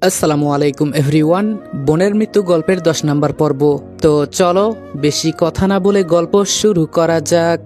আসসালামু আলাইকুম এভরিওয়ান। বোনের মৃত্যু গল্পের 10 নম্বর পর্ব। তো চলো বেশি কথা না বলে গল্প শুরু করা যাক।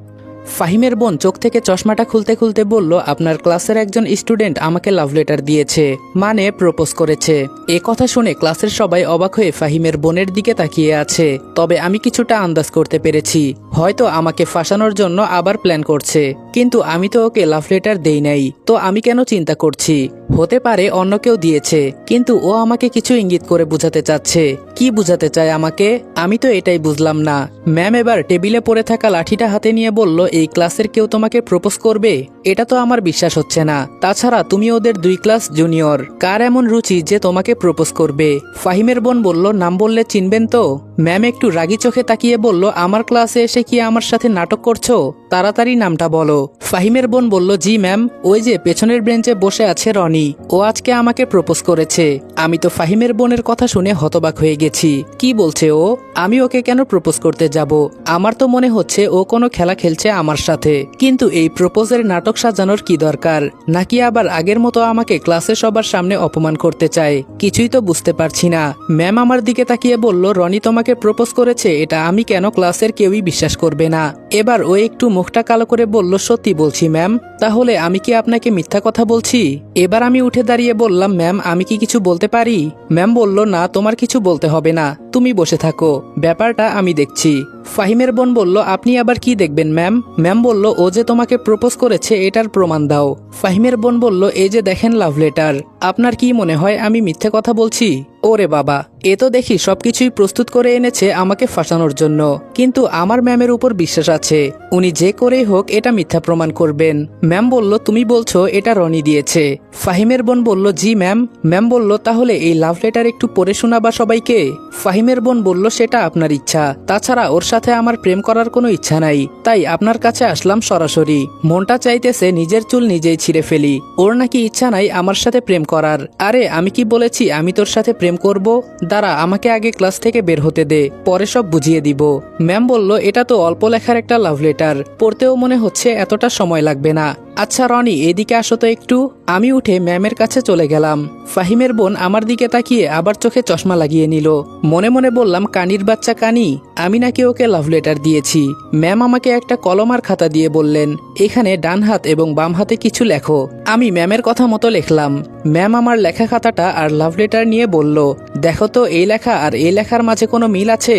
ফাহিমের বোন চোখ থেকে চশমাটা খুলতে খুলতে বলল, আপনার ক্লাসের একজন স্টুডেন্ট আমাকে লাভ লেটার দিয়েছে, মানে প্রপোজ করেছে। এ কথা শুনে ক্লাসের সবাই অবাক হয়ে ফাহিমের বোনের দিকে তাকিয়ে আছে। তবে আমি কিছুটা আন্দাজ করতে পেরেছি, হয়তো আমাকে ফাঁসানোর জন্য আবার প্ল্যান করছে। কিন্তু আমি তো ওকে লাভ লেটার দেই নাই, তো আমি কেন চিন্তা করছি? হতে পারে অন্য কেউ দিয়েছে, কিন্তু ও আমাকে কিছু ইঙ্গিত করে বুঝাতে চাচ্ছে। কি বুঝাতে চায় আমাকে, আমি তো এটাই বুঝলাম না। ম্যাম এবার টেবিলে পড়ে থাকা লাঠিটা হাতে নিয়ে বলল, এই ক্লাসের কেউ তোমাকে প্রপোজ করবে? এটা তো আমার বিশ্বাস হচ্ছে না। তাছাড়া তুমি ওদের 2 ক্লাস জুনিয়র, কার এমন রুচি যে তোমাকে প্রপোজ করবে? ফাহিমের বোন বলল, নাম বললে চিনবেন তো? ম্যাম একটু রাগী চোখে তাকিয়ে বলল, আমার ক্লাসে এসে কি আমার সাথে নাটক করছো? তাড়াতাড়ি নামটা বলো। ফাহিমের বোন বলল, জি ম্যাম, ওই যে পেছনের বেঞ্চে বসে আছে রনি, ও আজকে আমাকে প্রপোজ করেছে। আমি তো ফাহিমের বোনের কথা শুনে হতবাক হয়ে গেছি। কি বলছে ও? আমি ওকে কেন প্রপোজ করতে যাব? আমার তো মনে হচ্ছে ও কোনো খেলা খেলছে আমার সাথে। কিন্তু এই প্রপোজের নাটক সাজানোর কি দরকার? নাকি আবার আগের মতো আমাকে ক্লাসে সবার সামনে অপমান করতে চায়? কিছুই তো বুঝতে পারছি না। ম্যাম আমার দিকে তাকিয়ে বলল, রনি তোমাকে প্রপোজ করেছে, এটা আমি কেন ক্লাসের কেউই বিশ্বাস করবে না। এবার ও একটু মুখটা কালো করে বলল, সত্যি বলছি ম্যাম। তাহলে আমি কি আপনাকে মিথ্যা কথা বলছি? এবার আমি উঠে দাঁড়িয়ে বললাম, ম্যাম আমি কি কিছু বলতে পারি? ম্যাম বলল, না তোমার কিছু বলতে হবে না, তুমি বসে থাকো, ব্যাপারটা আমি দেখছি। ফাহিমের বোন বলল, আপনি আবার কি দেখবেন ম্যাম? ম্যাম বলল, ও যে তোমাকে প্রপোজ করেছে এটার প্রমাণ দাও। ফাহিমের বোন বলল, এই যে দেখেন লাভ লেটার। আপনার কি মনে হয় আমি মিথ্যে কথা বলছি? ওরে বাবা, এ তো দেখি সবকিছুই প্রস্তুত করে এনেছে আমাকে ফাঁসানোর জন্য। কিন্তু আমার ম্যামের উপর বিশ্বাস আছে, উনি যে করেই হোক এটা মিথ্যা প্রমাণ করবেন। ম্যাম বলল, তুমি বলছো এটা রনি দিয়েছে? ফাহিমের বোন বলল, জি ম্যাম। ম্যাম বলল, তাহলে এই লাভ লেটার একটু পড়ে শোনাবা সবাইকে। ফাহিমের বোন বলল, সেটা আপনার ইচ্ছা, তাছাড়া ওর সাথে আমার প্রেম করার কোনো ইচ্ছা নাই, তাই আপনার কাছে আসলাম সরাসরি। মনটা চাইতেছে নিজের চুল নিজেই ছিঁড়ে ফেলি। ওর নাকি ইচ্ছা নাই আমার সাথে প্রেম করার। আরে আমি কি বলেছি আমি তোর সাথে প্রেম করব? দাঁড়া, আমাকে আগে ক্লাস থেকে বের হতে দে, পরে সব বুঝিয়ে দিব। ম্যাম বলল, এটা তো অল্প লেখার একটা লাভ লেটার, পড়তেও মনে হচ্ছে এতটা সময় লাগবে না। আচ্ছা রনি, এদিকে আসো তো একটু। আমি উঠে ম্যামের কাছে চলে গেলাম। ফাহিমের বোন আমার দিকে তাকিয়ে আবার চোখে চশমা লাগিয়ে নিল। মনে মনে বললাম, কানির বাচ্চা কানি, আমি নাকি ওকে লাভ লেটার দিয়েছি। ম্যাম আমাকে একটা কলম আর খাতা দিয়ে বললেন, এখানে ডান হাত এবং বাম হাতে কিছু লেখো। আমি ম্যামের কথা মতো লিখলাম। ম্যাম আমার লেখা খাতাটা আর লাভ লেটার নিয়ে বলল, দেখো তো এই লেখা আর এই লেখার মাঝে কোনো মিল আছে?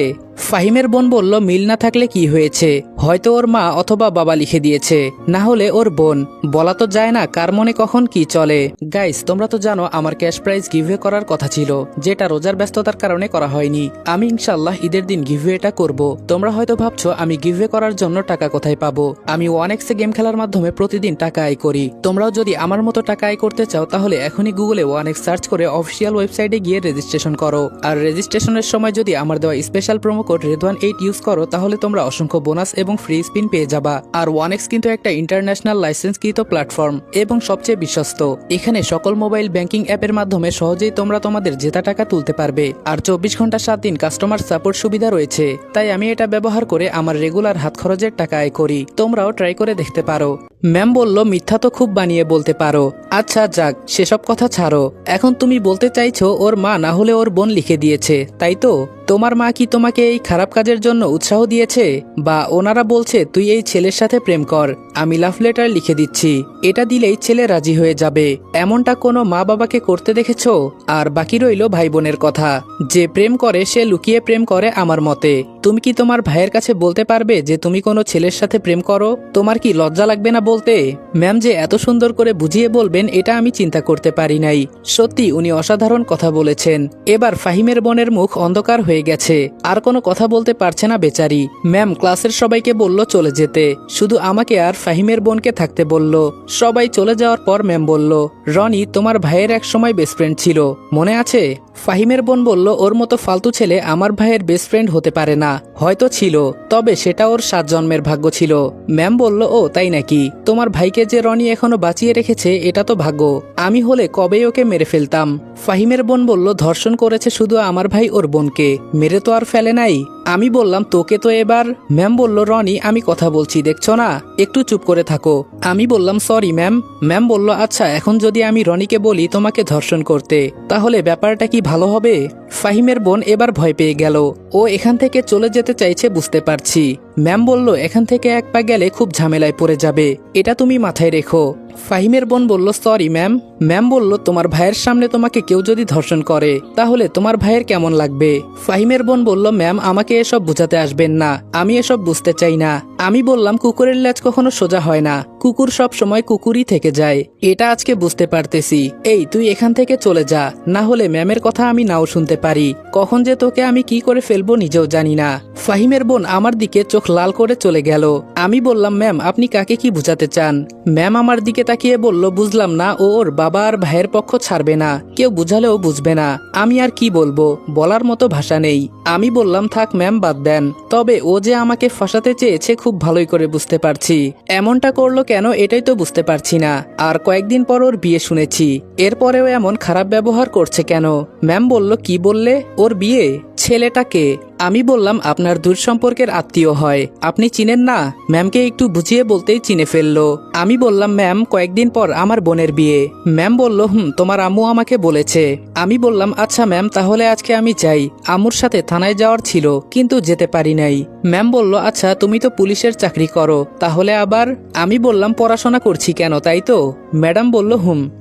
ফাহিমের বোন বলল, মিল না থাকলে কি হয়েছে, হয়তো ওর মা অথবা বাবা লিখে দিয়েছে, না হলে ওর বোন। বলা তো যায় না কার মনে কখন কি চলে। গাইস, তোমরা তো জানো আমার ক্যাশ প্রাইজ গিভওয়ে করার কথা ছিল, যেটা রোজার ব্যস্ততার কারণে করা হয়নি। আমি ইনশাআল্লাহ ঈদের দিন গিভওয়েটা করব। তোমরা হয়তো ভাবছো আমি গিভওয়ে করার জন্য টাকা কোথায় পাবো। আমি 1x গেম খেলার মাধ্যমে প্রতিদিন টাকা আয় করি। তোমরাও যদি আমার মতো টাকা আয় করতে চাও তাহলে এখনই গুগলে 1x সার্চ করে অফিসিয়াল ওয়েবসাইটে গিয়ে রেজিস্ট্রেশন করো। আর রেজিস্ট্রেশনের সময় যদি আমার দেওয়া স্পেশাল প্রোমো কোড রেদওয়ান8 ইউজ করো তাহলে তোমরা অসংখ্য বোনাস এবং ফ্রি স্পিন পেয়ে যাবা। আর 1x কিন্তু একটা ইন্টারন্যাশনাল লাইসেন্সকৃত প্ল্যাটফর্ম এবং সবচেয়ে বিশ্বস্ত। এখানে সকল মোবাইল ব্যাংকিং অ্যাপের মাধ্যমে সহজেই তোমরা তোমাদের জেতা টাকা তুলতে পারবে। আর 24 ঘন্টা 7 দিন কাস্টমার সাপোর্ট সুবিধা রয়েছে। তাই আমি এটা ব্যবহার করে আমার রেগুলার হাত খরচের টাকা আয় করি। তোমরাও ট্রাই করে দেখতে পারো। ম্যাম বলল, মিথ্যা তো খুব বানিয়ে বলতে পারো। আচ্ছা যাক, সেসব কথা ছাড়ো। এখন তুমি বলতে চাইছো ওর মা না হলে ওর বোন লিখে দিয়েছে, তাই তো? তোমার মা কি তোমাকে এই খারাপ কাজের জন্য উৎসাহ দিয়েছে? বা ওনারা বলছে তুই এই ছেলের সাথে প্রেম কর, আমি লাভ লেটার লিখে দিচ্ছি, এটা দিলেই ছেলে রাজি হয়ে যাবে, এমনটা কোনো মা বাবাকে করতে দেখেছো? আর বাকি রইল ভাই বোনের কথা। যে প্রেম করে সে লুকিয়ে প্রেম করে আমার মতে। তুমি কি তোমার ভাইয়ের কাছে বলতে পারবে যে তুমি কোনো ছেলের সাথে প্রেম করো? তোমার কি লজ্জা লাগবে না বলতে? ম্যাম যে এত সুন্দর করে বুঝিয়ে বলবেন এটা আমি চিন্তা করতে পারি নাই। সত্যি উনি অসাধারণ কথা বলেছেন। এবার ফাহিমের বোনের মুখ অন্ধকার হয়ে গেছে, আর কোনো কথা বলতে পারছে না বেচারি। ম্যাম ক্লাসের সবাইকে বলল চলে যেতে, শুধু আমাকে আর ফাহিমের বোনকে থাকতে বলল। সবাই চলে যাওয়ার পর ম্যাম বলল, রনি তোমার ভাইয়ের এক সময় বেস্ট ফ্রেন্ড ছিল, মনে আছে? ফাহিমের বোন বলল, ওর মতো ফালতু ছেলে আমার ভাইয়ের বেস্ট ফ্রেন্ড হতে পারে না। হয়তো ছিল, তবে সেটা ওর 7 জন্মের ভাগ্য ছিল। ম্যাম বলল, ও তাই নাকি? তোমার ভাইকে যে রনি এখনো বাঁচিয়ে রেখেছে এটা তো ভাগ্য, আমি হলে কবেই ওকে মেরে ফেলতাম। ফাহিমের বোন বলল, ধর্ষণ করেছে শুধু আমার ভাই ওর বোনকে, মেরে তো আর ফেলে নাই। আমি বললাম তোকে তো এবার। ম্যাম বলল রনি আমি কথা বলছি দেখছো না, একটু চুপ করে থাকো। আমি বললাম সরি ম্যাম। ম্যাম বলল আচ্ছা এখন যদি আমি রনিকে বলি তোমাকে ধর্ষণ করতে তাহলে ব্যাপারটা কি ভালো হবে? ফাহিমের বোন এবার ভয় পেয়ে গেল, ও এখান থেকে চলে যেতে চাইছে বুঝতে পারছি। ম্যাম বলল এখান থেকে এক পা গেলে খুব ঝামেলায় পড়ে যাবে, এটা তুমি মাথায় রেখো। ফাহিমের বোন বলল সরি ম্যাম। ম্যাম বলল তোমার ভাইয়ের সামনে তোমাকে কেউ যদি ধর্ষণ করে তাহলে তোমার ভাইয়ের কেমন লাগবে? ফাহিমের বোন বলল ম্যাম আমাকে এসব বুঝাতে আসবেন না, আমি এসব বুঝতে চাই না। আমি বললাম কুকুরের লেজ কখনো সোজা হয় না, কুকুর সব সময় কুকুরই থেকে যায়, এটা আজকে বুঝতে পারতেছি। এই তুই এখান থেকে চলে যা, না হলে ম্যামের কথা আমি নাও শুনতে পারি, কখন যে তোকে আমি কি করে ফেলবো নিজেও জানি না। ফাহিমের বোন আমার দিকে চোখ লাল করে চলে গেল। আমি বললাম ম্যাম আপনি কাকে কি বুঝাতে চান? ম্যাম আমার দিকে তাকিয়ে বলল বুঝলাম না, ও ওর বাবা আর ভাইয়ের পক্ষ ছাড়বে না, কেউ বুঝালেও বুঝবে না। আমি আর কি বলবো, বলার মতো ভাষা নেই। আমি বললাম থাক ম্যাম বাদ দেন, তবে ও যে আমাকে ফাঁসাতে চেয়েছে খুব ভালোই করে বুঝতে পারছি, এমনটা করলো কেন এটাই তো বুঝতে পারছি না। আর কয়েকদিন পর ওর বিয়ে শুনেছি, এরপরেও এমন খারাপ ব্যবহার করছে কেন? ম্যাম বলল কি বললে, ওর বিয়ে? ছেলেটাকে? আমি বললাম আপনার দূর সম্পর্কের আত্মীয় হয়, আপনি চিনেন না? ম্যামকে একটু বুঝিয়ে বলতেই চিনে ফেললো। আমি বললাম ম্যাম কয়েকদিন পর আমার বোনের বিয়ে। ম্যাম বলল তোমার আম্মু আমাকে বলেছে। আমি বললাম আচ্ছা ম্যাম তাহলে আজকে আমি যাই, আম্মুর সাথে থানায় যাওয়ার ছিল কিন্তু যেতে পারি নাই। ম্যাম বলল আচ্ছা তুমি তো পুলিশের চাকরি করো তাহলে আবার? আমি বললাম পড়াশোনা করছি কেন তাই তো? ম্যাডাম বলল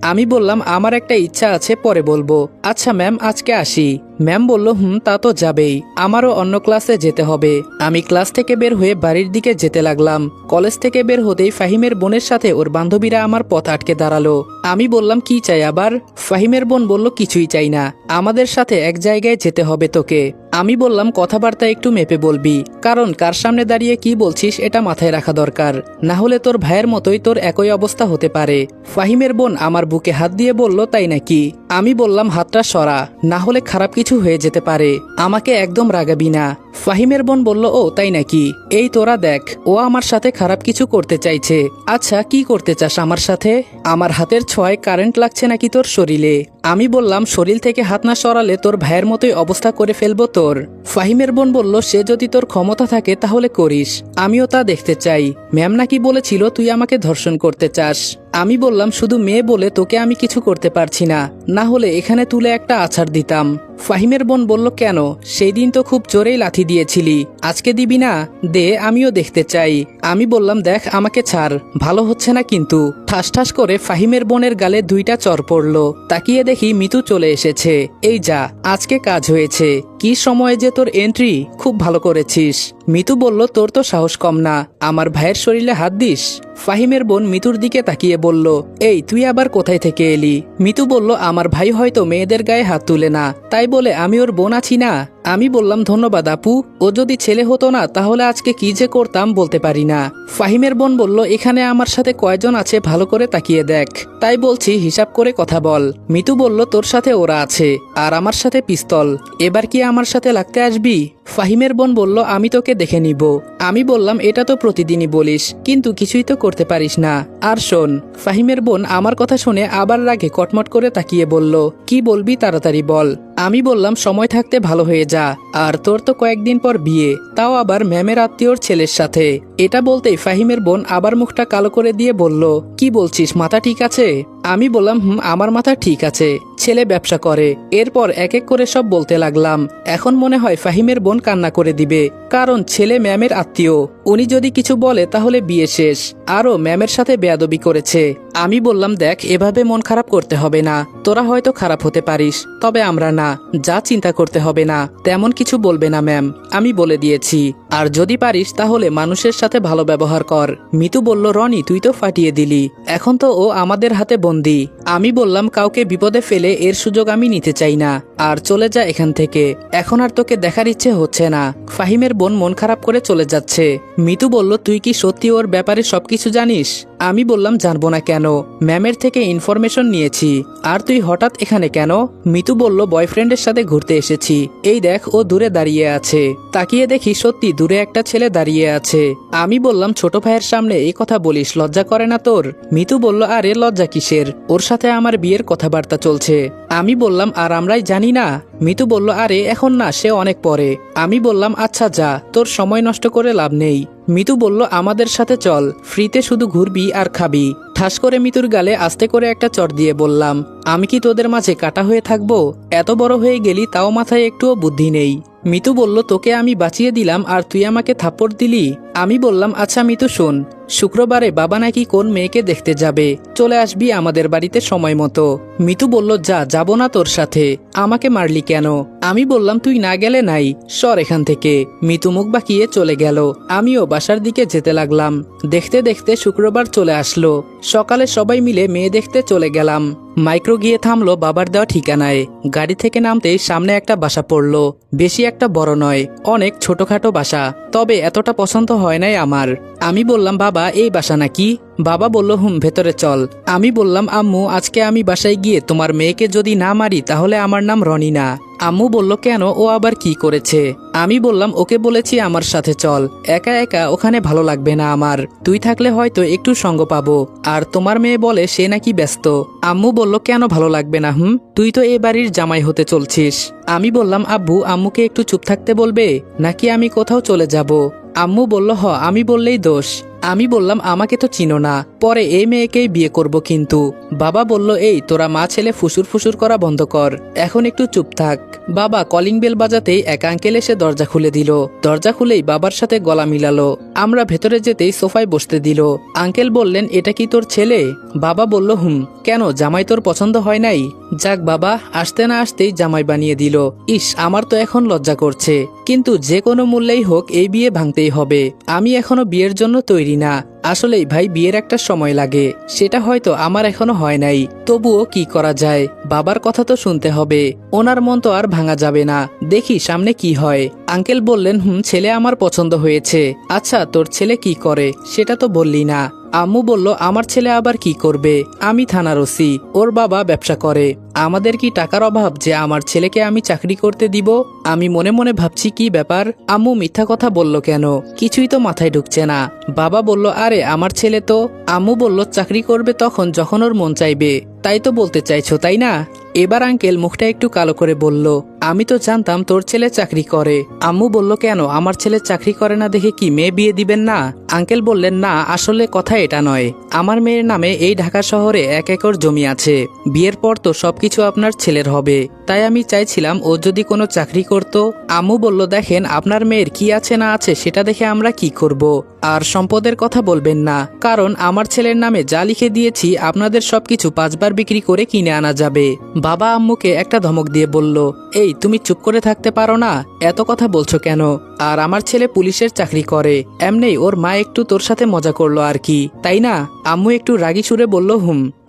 আমি বললাম আমার একটা ইচ্ছা আছে পরে বলবো। আচ্ছা ম্যাম আজকে আসি। ম্যাম বলল তা তো যাবেই, আমারও অন্য ক্লাসে যেতে হবে। আমি ক্লাস থেকে বের হয়ে বাড়ির দিকে যেতে লাগলাম। কলেজ থেকে বের হতেই ফাহিমের বোনের সাথে ওর বান্ধবীরা আমার পথ আটকে দাঁড়ালো। আমি বললাম কি চাই আবার? ফাহিমের বোন বলল কিছুই চাই না, আমাদের সাথে এক জায়গায় যেতে হবে তোকে। আমি বললাম কথাবার্তা একটু মেপে বলবি, কারণ কার সামনে দাঁড়িয়ে কি বলছিস এটা মাথায় রাখা দরকার, না হলে তোর ভাইয়ের মতোই তোর একই অবস্থা হতে পারে। ফাহিমের বোন আমার বুকে হাত দিয়ে বলল তাই নাকি? আমি বললাম হাতটা সরা, না হলে খারাপ কিছু হয়ে যেতে পারে, আমাকে একদম রাগাবি না। ফাহিমের বোন বলল ও তাই নাকি? এই তোরা দেখ, ও আমার সাথে খারাপ কিছু করতে চাইছে। আচ্ছা কি করতে চাস আমার সাথে? আমার হাতের ছোঁয়ায় কারেন্ট লাগছে নাকি তোর শরীরে? আমি বললাম শরীর থেকে হাত না সরালে তোর ভাইয়ের মতোই অবস্থা করে ফেলবো তোর। ফাহিমের বোন বলল সে যদি তোর ক্ষমতা থাকে তাহলে করিস, আমিও তা দেখতে চাই। ম্যাম নাকি বলেছিল তুই আমাকে ধর্ষণ করতে চাস। আমি বললাম শুধু মেয়ে বলে তোকে আমি কিছু করতে পারছি না, না হলে এখানে তুলে একটা আছাড় দিতাম। ফাহিমের বোন বলল কেন, সেই দিন তো খুব জোরেই লাথি দিয়েছিলি, আজকে দিবি না? দে আমিও দেখতে চাই। আমি বললাম দেখ আমাকে ছাড়, ভালো হচ্ছে না কিন্তু। ঠাস ঠাস করে ফাহিমের বোনের গালে দুইটা চর পড়ল। তাকিয়ে দেখি মিতু চলে এসেছে। এই যা আজকে কাজ হয়েছে, কি সময়ে যে তোর এন্ট্রি, খুব ভালো করেছিস। মিতু বলল তোর তো সাহস কম না, আমার ভাইয়ের শরীরে হাত দিস। ফাহিমের বোন মিতুর দিকে তাকিয়ে বলল এই তুই আবার কোথায় থেকে এলি? মিতু বলল আমার ভাই হয়তো মেয়েদের গায়ে হাত তুলে না, তাই বলে আমি ওর বোন আছি না। আমি বললাম ধন্যবাদ আপু, ও যদি ছেলে হতো না তাহলে আজকে কি যে করতাম বলতে পারি না। ফাহিমের বোন বলল এখানে আমার সাথে কয়জন আছে ভালো করে তাকিয়ে দেখ, তাই বলছি হিসাব করে কথা বল। মিতু বলল তোর সাথে ওরা আছে আর আমার সাথে পিস্তল, এবার কি আমার সাথে লাগতে আসবি? ফাহিমের বোন বলল আমি তোকে দেখে নিব। আমি বললাম এটা তো প্রতিদিনই বলিস, কিন্তু কিছুই তো করতে পারিস না। আর শোন, ফাহিমের বোন আমার কথা শুনে আবার রাগে কটমট করে তাকিয়ে বলল কি বলবি তাড়াতাড়ি বল। আমি বললাম সময় থাকতে ভালো হয়ে যা, আর তোর তো কয়েকদিন পর বিয়ে, তাও আবার ম্যামের আত্মীয়র ছেলের সাথে। এটা বলতেই ফাহিমের বোন আবার মুখটা কালো করে দিয়ে বলল কি বলছিস, মাথা ঠিক আছে? আমি বললাম আমার মাথা ঠিক আছে, ছেলে ব্যবসা করে। এরপর এক এক করে সব বলতে লাগলাম। এখন মনে হয় ফাহিমের বোন কান্না করে দিবে, কারণ ছেলে ম্যামের আত্মীয়, উনি যদি কিছু বলে তাহলে বিয়ে শেষ। আরও ম্যামের সাথে বেয়াদবি করেছে। আমি বললাম দেখ এভাবে মন খারাপ করতে হবে না, তোরা হয়তো খারাপ হতে পারিস তবে আমরা না, যা চিন্তা করতে হবে না, তেমন কিছু বলবে না ম্যাম, আমি বলে দিয়েছি। আর যদি পারিস তাহলে মানুষের সাথে ভালো ব্যবহার কর। মিতু বলল রনি তুই তো ফাটিয়ে দিলি, এখন তো ও আমাদের হাতে বন্দি। আমি বললাম কাউকে বিপদে ফেলে এর সুযোগ আমি নিতে চাই না, আর চলে যা এখান থেকে, এখন আর তোকে দেখার ইচ্ছে হচ্ছে না। ফাহিমের বোন মন খারাপ করে চলে যাচ্ছে। মিতু বলল তুই কি সত্যি ওর ব্যাপারে সবকিছু জানিস? আমি বললাম জানবো না কেন, ম্যামের থেকে ইনফরমেশন নিয়েছি। আর তুই হঠাৎ এখানে কেন? মিতু বলল বয়ফ্রেন্ডের সাথে ঘুরতে এসেছি। এই দেখ ও দূরে দাঁড়িয়ে আছে। তাকিয়ে দেখি সত্যি দূরে একটা ছেলে দাঁড়িয়ে আছে। আমি বললাম ছোট ভাইয়ের সামনে এই কথা বলিস, লজ্জা করে না তোর? মিতু বলল আরে লজ্জা কিসের, ওর সাথে আমার বিয়ের কথাবার্তা চলছে। আমি বললাম আর আমরাই জানি না? মিতু বলল আরে এখন না, সে অনেক পরে। আমি বললাম আচ্ছা যা, তোর সময় নষ্ট করে লাভ নেই। মিতু বলল আমাদের সাথে চল, ফ্রিতে শুধু ঘুরবি আর খাবি। ঠাস করে মিতুর গালে আস্তে করে একটা চড় দিয়ে বললাম আমি কি তোদের মাঝে কাটা হয়ে থাকবো? এত বড় হয়ে গেলি তাও মাথায় একটুও বুদ্ধি নেই। মিতু বলল তোকে আমি বাঁচিয়ে দিলাম আর তুই আমাকে থাপ্পড় দিলি। আমি বললাম আচ্ছা মিতু শোন, শুক্রবারে বাবা নাকি কোন মেয়েকে দেখতে যাবে, চলে আসবি আমাদের বাড়িতে সময় মতো। মিতু বলল যা, যাব না তোর সাথে। আমাকে মারলি কেন? আমি বললাম তুই না গেলে নাই, সর এখান থেকে। মিতু মুখ বাঁকিয়ে চলে গেল। আমিও বাসার দিকে যেতে লাগলাম। দেখতে দেখতে শুক্রবার চলে আসলো। সকালে সবাই মিলে মেয়ে দেখতে চলে গেলাম। মাইক্রো গিয়ে থামলো বাবার দেওয়া ঠিকানায়। গাড়ি থেকে নামতেই সামনে একটা বাসা পড়লো। বেশি একটা বড় নয়, অনেক ছোটখাটো বাসা, তবে এতটা পছন্দ হয় নাই আমার। আমি বললাম বাবা এই বাসা নাকি? বাবা বলল ভেতরে চল। আমি বললাম আম্মু আজকে আমি বাসায় গিয়ে তোমার মেয়েকে যদি না মারি তাহলে আমার নাম রনি না। আম্মু বলল কেন, ও আবার কি করেছে? আমি বললাম ওকে বলেছি আমার সাথে চল, একা একা ওখানে ভালো লাগবে না আমার, তুই থাকলে হয়তো একটু সঙ্গ পাবো। আর তোমার মেয়ে বলে সে নাকি ব্যস্ত। আম্মু বলল কেন ভালো লাগবে না? তুই তো এ বাড়ির জামাই হতে চলছিস। আমি বললাম আব্বু আম্মুকে একটু চুপ থাকতে বলবে, নাকি আমি কোথাও চলে যাব? আম্মু বলল হ, আমি বললেই দোষ। আমি বললাম আমাকে তো চিনো না, পরে এই মেয়েকেই বিয়ে করব কিন্তু। বাবা বলল এই তোরা মা ছেলে ফুসুর ফুসুর করা বন্ধ কর, এখন একটু চুপ থাক। বাবা কলিং বেল বাজাতেই এক আঙ্কেল এসে দরজা খুলে দিল। দরজা খুলেই বাবার সাথে গলা মিলালো। আমরা ভেতরে যেতেই সোফায় বসতে দিল। আঙ্কেল বললেন এটা কি তোর ছেলে? বাবা বলল কেন, জামাই তোর পছন্দ হয় নাই? যাক বাবা, আসতে না আসতেই জামাই বানিয়ে দিল। ইস, আমার তো এখন লজ্জা করছে, কিন্তু যে কোনো মূল্যেই হোক এই বিয়ে ভাঙতেই হবে। আমি এখনো বিয়ের জন্য তৈরি না। আসলেই ভাই, বিয়ের একটা সময় লাগে, সেটা হয়তো আমার এখনো হয় নাই। তবুও কি করা যায়, বাবার কথা তো শুনতে হবে, ওনার মন তো আর ভাঙা যাবে না। দেখি সামনে কি হয়। আঙ্কেল বললেন ছেলে আমার পছন্দ হয়েছে। আচ্ছা তোর ছেলে কি করে সেটা তো বললি না। আম্মু বলল আমার ছেলে আবার কি করবে, আমি থানার ওসি, ওর বাবা ব্যবসা করে। আমাদের কি টাকার অভাব যে আমার ছেলেকে আমি চাকরি করতে দিব? আমি মনে মনে ভাবছি কি ব্যাপার, আম্মু মিথ্যা কথা বলল কেন, কিছুই তো মাথায় ঢুকছে না। বাবা বলল আরে আমার ছেলে তো। আম্মু বলল চাকরি করবে তখন যখন ওর মন চাইবে, তাই তো বলতে চাইছো তাই না? এবার আঙ্কেল মুখটা একটু কালো করে বলল আমি তো জানতাম তোর ছেলে চাকরি করে। আম্মু বলল কেন, আমার ছেলে চাকরি করে না দেখে কি মেয়ে বিয়ে দিবেন না? আঙ্কেল বললেন না, আসলে কথা এটা নয়, আমার মেয়ের নামে এই ঢাকা শহরে 1 একর জমি আছে, বিয়ের পর তো সবকিছু আপনার ছেলের হবে, তাই আমি চাইছিলাম ও যদি কোনো চাকরি করত। আম্মু বলল দেখেন আপনার মেয়ের কি আছে না আছে সেটা দেখে আমরা কি করব, আর সম্পদের কথা বলবেন না, কারণ আমার ছেলের নামে যা লিখে দিয়েছি আপনাদের সবকিছু 5 বার বিক্রি করে কিনে আনা যাবে। বাবা আম্মুকে একটা ধমক দিয়ে বলল এই তুমি চুপ করে থাকতে পারো না, এত কথা বলছো কেন? আর আমার ছেলে পুলিশের চাকরি করে, এমনি ওর মা একটু তোর সাথে মজা করলো আর কি, তাই না? আম্মু একটু রাগী সুরে বলল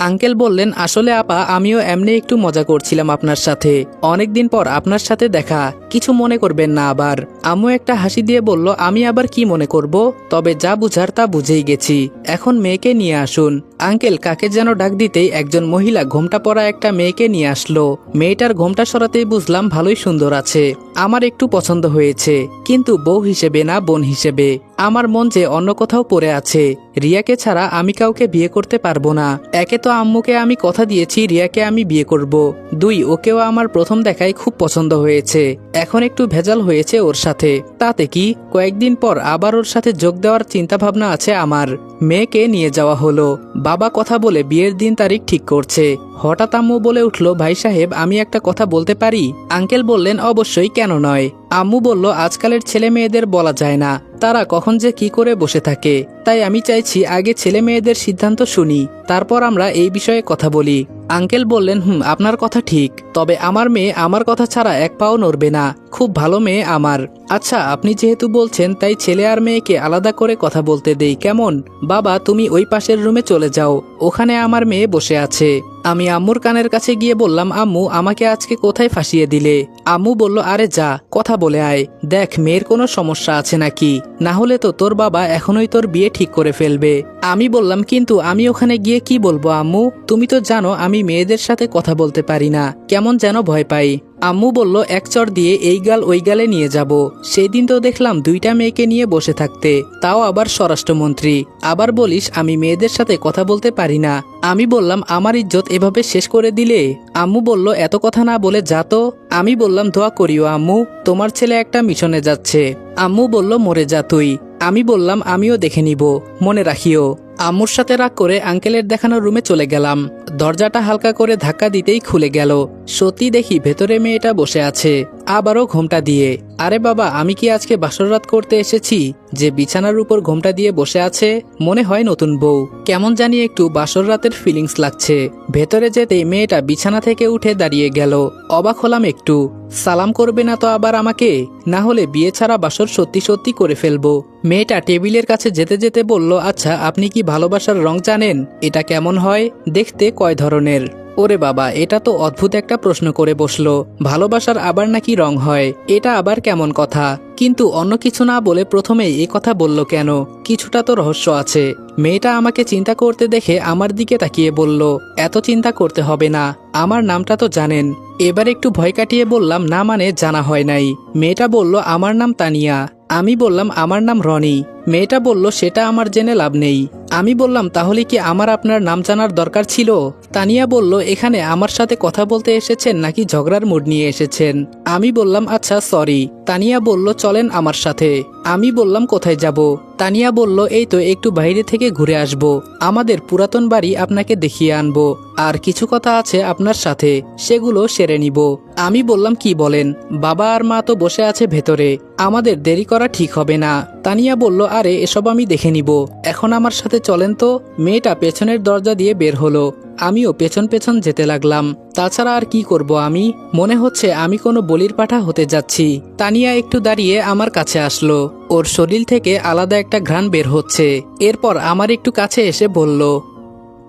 আঙ্কেল বললেন আসলে আপা আমিও এমনি একটু মজা করছিলাম আপনার সাথে, অনেকদিন পর আপনার সাথে দেখা, কিছু মনে করবেন না আবার। আম্মু একটা হাসি দিয়ে বলল আমি আবার কি মনে করব, তবে যা বুঝার তা বুঝেই গেছি, এখন মেয়েকে নিয়ে আসুন। আঙ্কেল কাকে যেন ডাক দিতেই একজন মহিলা ঘোমটা পরা একটা মেয়েকে নিয়ে আসলো। মেয়েটার ঘোমটা সরাতেই বুঝলাম ভালোই সুন্দর আছে, আমার একটু পছন্দ হয়েছে, কিন্তু বউ হিসেবে না, বোন হিসেবে। আমার মন যে অন্য কোথাও পড়ে আছে, রিয়াকে ছাড়া আমি কাউকে বিয়ে করতে পারবো না। একে তো আম্মুকে আমি কথা দিয়েছি রিয়াকে আমি বিয়ে করব, 2 ওকেও আমার প্রথম দেখায় খুব পছন্দ হয়েছে, এখন একটু ভেজাল হয়েছে ওর সাথে, তাতে কি, কয়েকদিন পর আবার ওর সাথে যোগ দেওয়ার চিন্তা ভাবনা আছে আমার। মেয়েকে নিয়ে যাওয়া হলো। বাবা কথা বলে বিয়ের দিন তারিখ ঠিক করছে। হঠাৎ আম্মু বলে উঠল ভাই সাহেব আমি একটা কথা বলতে পারি? আঙ্কেল বললেন অবশ্যই, কেন নয়। আম্মু বলল আজকালের ছেলে মেয়েদের বলা যায় না, তারা কখন যে কি করে বসে থাকে, তাই আমি চাইছি আগে ছেলে মেয়েদের সিদ্ধান্ত শুনি, তারপর আমরা এই বিষয়ে কথা বলি। আঙ্কেল বললেন আপনার কথা ঠিক, তবে আমার মেয়ে আমার কথা ছাড়া এক পাও নড়বে না, খুব ভালো মেয়ে আমার। আচ্ছা আপনি যেহেতু বলছেন তাই ছেলে আর মেয়েকে আলাদা করে কথা বলতে দেই কেমন? বাবা তুমি ওই পাশের রুমে চলে যাও, ওখানে আমার মেয়ে বসে আছে। আমি আম্মুর কানের কাছে গিয়ে বললাম, আম্মু আমাকে আজকে কোথায় ফাঁসিয়ে দিলে? আম্মু বলল, আরে যা কথা বলে আয়, দেখ মেয়ের কোনো সমস্যা আছে নাকি, না হলে তো তোর বাবা এখনই তোর বিয়ে ঠিক করে ফেলবে। আমি বললাম, কিন্তু আমি ওখানে গিয়ে কি বলবো আম্মু? তুমি তো জানো আমি মেয়েদের সাথে কথা বলতে পারি না, কেমন যেন ভয় পাই। আম্মু বলল, এক চর দিয়ে এই গাল ওই গালে নিয়ে যাব। সেই দিন তো দেখলাম 2টা মেয়েকে নিয়ে বসে থাকতে, তাও আবার স্বরাষ্ট্রমন্ত্রী। আবার বলিস আমি মেয়েদের সাথে কথা বলতে পারি না। আমি বললাম, আমার ইজ্জত এভাবে শেষ করে দিলে? আম্মু বলল, এত কথা না বলে যা তো। আমি বললাম, দোয়া করিও আম্মু, তোমার ছেলে একটা মিশনে যাচ্ছে। আম্মু বলল, মরে যা তুই। আমি বললাম, আমিও দেখে নিব, মনে রাখিও। আম্মুর সাথে রাগ করে আঙ্কেলের দেখানো রুমে চলে গেলাম। দরজাটা হালকা করে ধাক্কা দিতেই খুলে গেল। সত্যি দেখি ভেতরে মেয়েটা বসে আছে, আবারও ঘোমটা দিয়ে। আরে বাবা, আমি কি আজকে বাসররাত করতে এসেছি যে বিছানার উপর ঘোমটা দিয়ে বসে আছে? মনে হয় নতুন বউ। কেমন জানি একটু বাসররাতের ফিলিংস লাগছে। ভেতরে যেতেই মেয়েটা বিছানা থেকে উঠে দাঁড়িয়ে গেল। অবাক হলাম একটু। সালাম করবে না তো আবার আমাকে? না হলে বিয়ে ছাড়া বাসর সত্যি সত্যি করে ফেলবো। মেয়েটা টেবিলের কাছে যেতে যেতে বলল, আচ্ছা আপনি কি ভালোবাসার রং জানেন? এটা কেমন হয় দেখতে, কয় ধরনের? ওরে বাবা, এটা তো অদ্ভুত একটা প্রশ্ন করে বসলো। ভালোবাসার আবার নাকি রং হয়? এটা আবার কেমন কথা? কিন্তু অন্য কিছু না বলে প্রথমেই এ কথা বলল কেন? কিছুটা তো রহস্য আছে। মেয়েটা আমাকে চিন্তা করতে দেখে আমার দিকে তাকিয়ে বলল, এত চিন্তা করতে হবে না, আমার নামটা তো জানেন। এবার একটু ভয় কাটিয়ে বললাম, না মানে জানা হয় নাই। মেয়েটা বলল, আমার নাম তানিয়া। আমি বললাম, আমার নাম রনি। মেয়েটা বলল, সেটা আমার জেনে লাভ নেই। আমি বললাম, তাহলে কি আমার আপনার নাম জানার দরকার ছিল? তানিয়া বলল, এখানে আমার সাথে কথা বলতে এসেছেন নাকি ঝগড়ার মুড নিয়ে এসেছেন? আমি বললাম, আচ্ছা সরি। তানিয়া বলল, চলেন আমার সাথে। আমি বললাম, কোথায় যাব? তানিয়া বলল, এই তো একটু বাইরে থেকে ঘুরে আসব, আমাদের পুরাতন বাড়ি আপনাকে দেখিয়ে আনবো, আর কিছু কথা আছে আপনার সাথে, সেগুলো সেরে নিব। আমি বললাম, কি বলেন? বাবা আর মা তো বসে আছে ভেতরে, আমাদের দেরি করা ঠিক হবে না। তানিয়া বলল, আরে এসব আমি দেখে নিব, এখন আমার সাথে চলেন তো। মেয়েটা পেছনের দরজা দিয়ে বের হলো। আমিও পেছন পেছন যেতে লাগলাম। তাছাড়া আর কি করব আমি? মনে হচ্ছে আমি কোনো বলির পাঠা হতে যাচ্ছি। তানিয়া একটু দাঁড়িয়ে আমার কাছে আসলো। ওর শরীর থেকে আলাদা একটা ঘ্রাণ বের হচ্ছে। এরপর আমার একটু কাছে এসে বলল,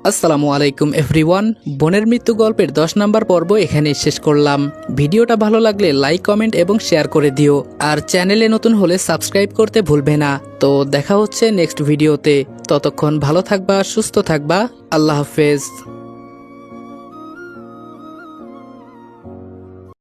আসসালামু আলাইকুম এভরিওয়ান। বোনের মৃত্যু গল্পের 10 নম্বর পর্ব এখানেই শেষ করলাম। ভিডিওটা ভালো লাগলে লাইক, কমেন্ট এবং শেয়ার করে দিও। আর চ্যানেলে নতুন হলে সাবস্ক্রাইব করতে ভুলবে না। তো দেখা হচ্ছে নেক্সট ভিডিওতে। ততক্ষণ ভালো থাকবা, সুস্থ থাকবা। আল্লাহ হাফেজ।